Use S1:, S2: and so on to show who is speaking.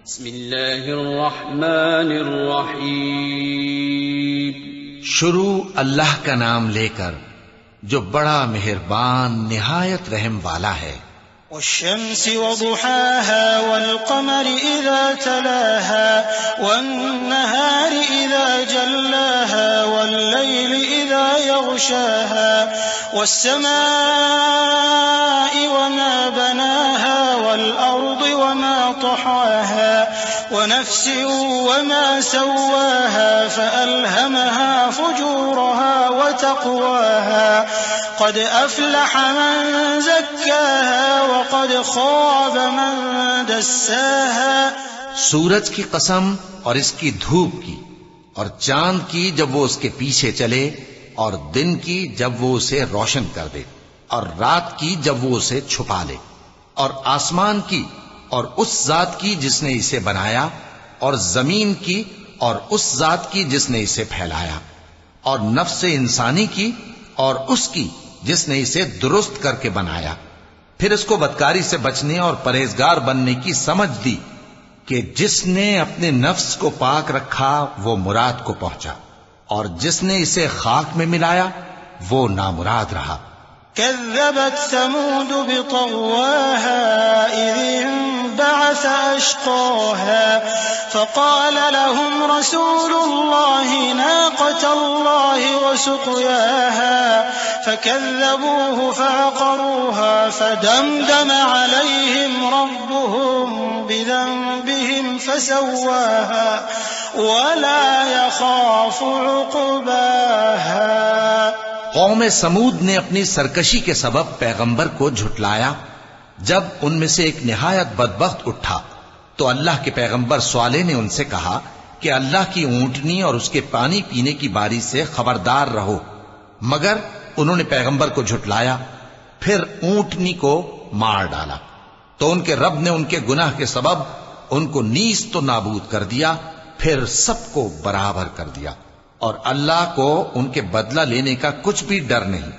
S1: بسم اللہ الرحمن الرحیم.
S2: شروع اللہ کا نام لے کر جو بڑا مہربان نہایت رحم والا ہے.
S3: والشمس وضحاها والقمر إذا تلاها والنهار إذا جلاها والليل إذا يغشاها والسماء وما بناها والأرض وما طحاها ونفس وما سواها فألهمها فجورها وتقواها قد أفلح من زكاها وقد خاب من دساها.
S2: سورج کی قسم اور اس کی دھوپ کی، اور چاند کی جب وہ اس کے پیچھے چلے، اور دن کی جب وہ اسے روشن کر دے، اور رات کی جب وہ اسے چھپا لے، اور آسمان کی اور اس ذات کی جس نے اسے بنایا، اور زمین کی اور اس ذات کی جس نے اسے پھیلایا، اور نفس انسانی کی اور اس کی جس نے اسے درست کر کے بنایا. پھر اس کو بدکاری سے بچنے اور پرہیزگار بننے کی سمجھ دی کہ جس نے اپنے نفس کو پاک رکھا وہ مراد کو پہنچا، اور جس نے اسے خاک میں ملایا وہ نامراد رہا.
S3: كذبت ثمود بطغواها إذ انبعث أشقاها فقال لهم رسول الله ناقة الله وسقياها فكذبوه فعقروها فدمدم عليهم ربهم بذنبهم فسواها ولا يخاف عقباها.
S2: قوم سمود نے اپنی سرکشی کے سبب پیغمبر کو جھٹلایا. جب ان میں سے ایک نہایت بدبخت اٹھا تو اللہ کے پیغمبر صالح نے ان سے کہا کہ اللہ کی اونٹنی اور اس کے پانی پینے کی باری سے خبردار رہو. مگر انہوں نے پیغمبر کو جھٹلایا، پھر اونٹنی کو مار ڈالا تو ان کے رب نے ان کے گناہ کے سبب ان کو نیست و نابود کر دیا، پھر سب کو برابر کر دیا، اور اللہ کو ان کے بدلہ لینے کا کچھ بھی ڈر نہیں.